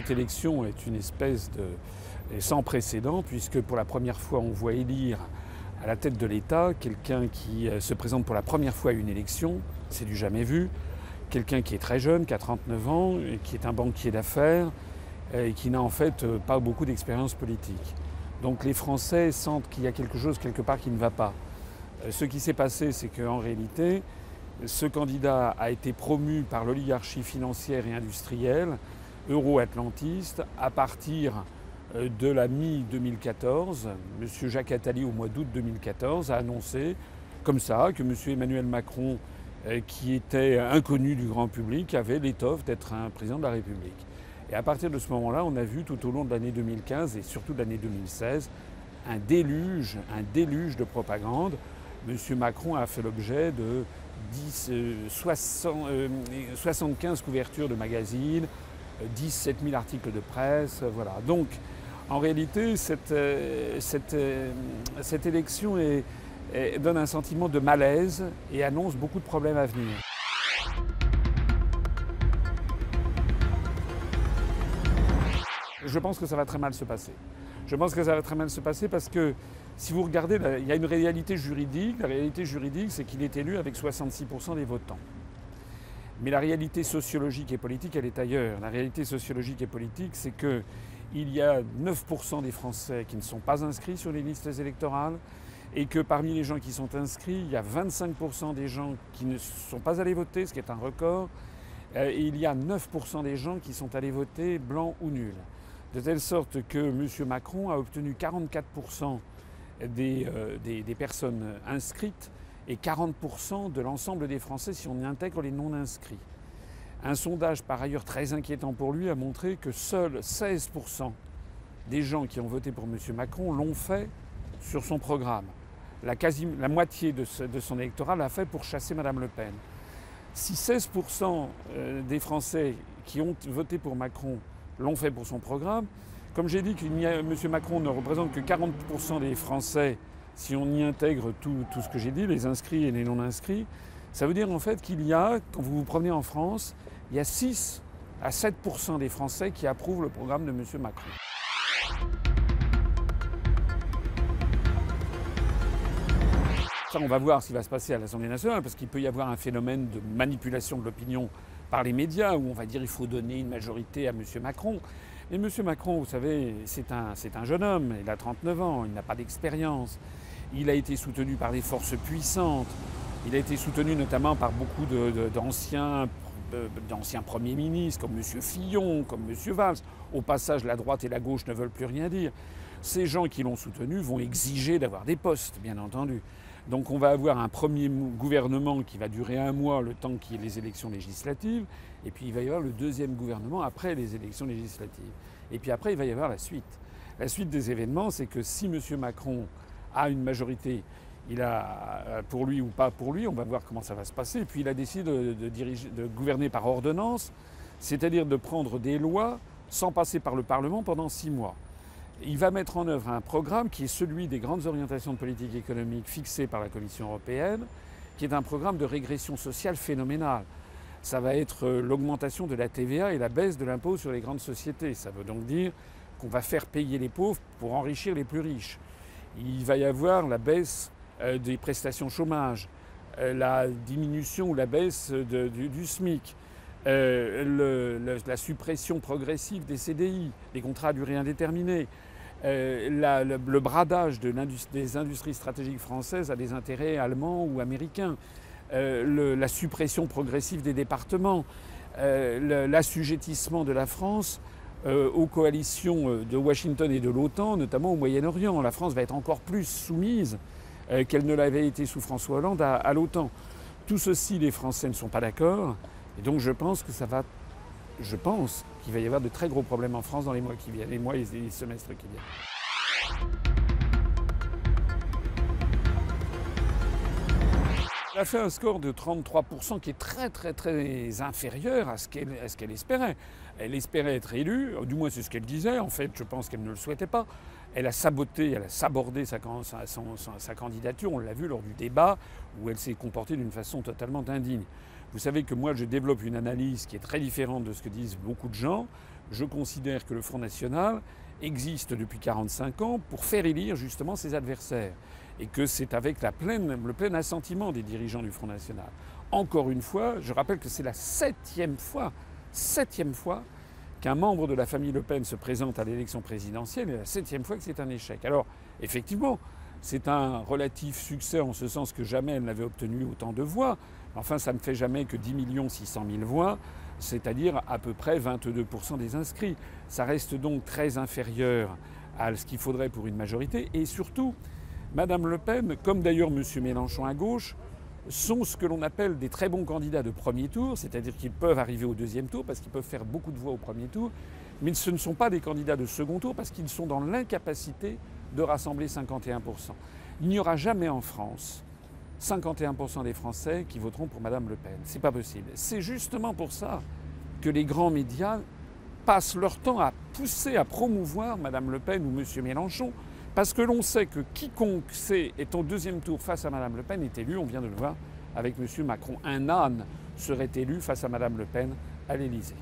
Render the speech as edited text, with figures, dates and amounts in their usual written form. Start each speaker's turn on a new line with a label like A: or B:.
A: Cette élection est une espèce de sans précédent puisque pour la première fois on voit élire à la tête de l'État quelqu'un qui se présente pour la première fois à une élection, c'est du jamais vu, quelqu'un qui est très jeune, qui a 39 ans, et qui est un banquier d'affaires et qui n'a en fait pas beaucoup d'expérience politique. Donc les Français sentent qu'il y a quelque chose quelque part qui ne va pas. Ce qui s'est passé, c'est qu'en réalité, ce candidat a été promu par l'oligarchie financière et industrielle euro-atlantiste à partir de la mi-2014. M. Jacques Attali, au mois d'août 2014, a annoncé comme ça que M. Emmanuel Macron, qui était inconnu du grand public, avait l'étoffe d'être un président de la République. Et à partir de ce moment-là, on a vu tout au long de l'année 2015 et surtout de l'année 2016 un déluge de propagande. M. Macron a fait l'objet de 75 couvertures de magazines, 17 000 articles de presse, voilà. Donc, en réalité, cette élection donne un sentiment de malaise et annonce beaucoup de problèmes à venir. Je pense que ça va très mal se passer. Je pense que ça va très mal se passer parce que, si vous regardez, il y a une réalité juridique. La réalité juridique, c'est qu'il est élu avec 66% des votants. Mais la réalité sociologique et politique, elle est ailleurs. La réalité sociologique et politique, c'est qu'il y a 9% des Français qui ne sont pas inscrits sur les listes électorales et que parmi les gens qui sont inscrits, il y a 25% des gens qui ne sont pas allés voter, ce qui est un record, et il y a 9% des gens qui sont allés voter blanc ou nul. De telle sorte que M. Macron a obtenu 44% des personnes inscrites et 40% de l'ensemble des Français si on y intègre les non-inscrits. Un sondage par ailleurs très inquiétant pour lui a montré que seuls 16% des gens qui ont voté pour M. Macron l'ont fait sur son programme. La moitié de son électorat l'a fait pour chasser Mme Le Pen. Si 16% des Français qui ont voté pour Macron l'ont fait pour son programme, comme j'ai dit que M. Macron ne représente que 40% des Français si on y intègre tout ce que j'ai dit, les inscrits et les non-inscrits, ça veut dire en fait qu'il y a, quand vous vous promenez en France, il y a 6 à 7% des Français qui approuvent le programme de M. Macron. Ça, on va voir ce qui va se passer à l'Assemblée nationale, parce qu'il peut y avoir un phénomène de manipulation de l'opinion par les médias, où on va dire qu'il faut donner une majorité à M. Macron. Mais M. Macron, vous savez, c'est un jeune homme, il a 39 ans, il n'a pas d'expérience. Il a été soutenu par des forces puissantes, il a été soutenu notamment par beaucoup d'anciens premiers ministres, comme M. Fillon, comme M. Valls. Au passage, la droite et la gauche ne veulent plus rien dire. Ces gens qui l'ont soutenu vont exiger d'avoir des postes, bien entendu. Donc on va avoir un premier gouvernement qui va durer 1 mois, le temps qu'il y ait les élections législatives, et puis il va y avoir le deuxième gouvernement après les élections législatives. Et puis après, il va y avoir la suite. La suite des événements, c'est que si M. Macron a une majorité, il a pour lui ou pas pour lui, on va voir comment ça va se passer, et puis il a décidé de gouverner par ordonnance, c'est-à-dire de prendre des lois sans passer par le Parlement pendant 6 mois. Il va mettre en œuvre un programme qui est celui des grandes orientations de politique économique fixées par la Commission européenne, qui est un programme de régression sociale phénoménale. Ça va être l'augmentation de la TVA et la baisse de l'impôt sur les grandes sociétés. Ça veut donc dire qu'on va faire payer les pauvres pour enrichir les plus riches. Il va y avoir la baisse des prestations chômage, la diminution ou la baisse du SMIC, la suppression progressive des CDI, des contrats à durée indéterminée, le bradage des industries stratégiques françaises à des intérêts allemands ou américains, la suppression progressive des départements, l'assujettissement de la France aux coalitions de Washington et de l'OTAN, notamment au Moyen-Orient. La France va être encore plus soumise qu'elle ne l'avait été sous François Hollande à l'OTAN. Tout ceci, les Français ne sont pas d'accord. Et donc je pense qu'il va y avoir de très gros problèmes en France dans les mois qui viennent, les mois et les semestres qui viennent. Elle a fait un score de 33% qui est très très très inférieur à ce qu'elle espérait. Elle espérait être élue, du moins c'est ce qu'elle disait, en fait je pense qu'elle ne le souhaitait pas. Elle a saboté, elle a sabordé sa candidature, on l'a vu lors du débat, où elle s'est comportée d'une façon totalement indigne. Vous savez que moi je développe une analyse qui est très différente de ce que disent beaucoup de gens. Je considère que le Front National existe depuis 45 ans pour faire élire justement ses adversaires. Et que c'est avec le plein assentiment des dirigeants du Front National. Encore une fois, je rappelle que c'est la septième fois qu'un membre de la famille Le Pen se présente à l'élection présidentielle et la septième fois que c'est un échec. Alors, effectivement, c'est un relatif succès en ce sens que jamais elle n'avait obtenu autant de voix. Enfin, ça ne fait jamais que 10 600 000 voix, c'est-à-dire à peu près 22% des inscrits. Ça reste donc très inférieur à ce qu'il faudrait pour une majorité. Et surtout, Madame Le Pen, comme d'ailleurs M. Mélenchon à gauche, sont ce que l'on appelle des très bons candidats de premier tour, c'est-à-dire qu'ils peuvent arriver au deuxième tour parce qu'ils peuvent faire beaucoup de voix au premier tour, mais ce ne sont pas des candidats de second tour parce qu'ils sont dans l'incapacité de rassembler 51%. Il n'y aura jamais en France 51% des Français qui voteront pour Madame Le Pen. C'est pas possible. C'est justement pour ça que les grands médias passent leur temps à pousser, à promouvoir Madame Le Pen ou M. Mélenchon, parce que l'on sait que quiconque est au deuxième tour face à Madame Le Pen est élu, on vient de le voir avec M. Macron. Un âne serait élu face à Madame Le Pen à l'Élysée.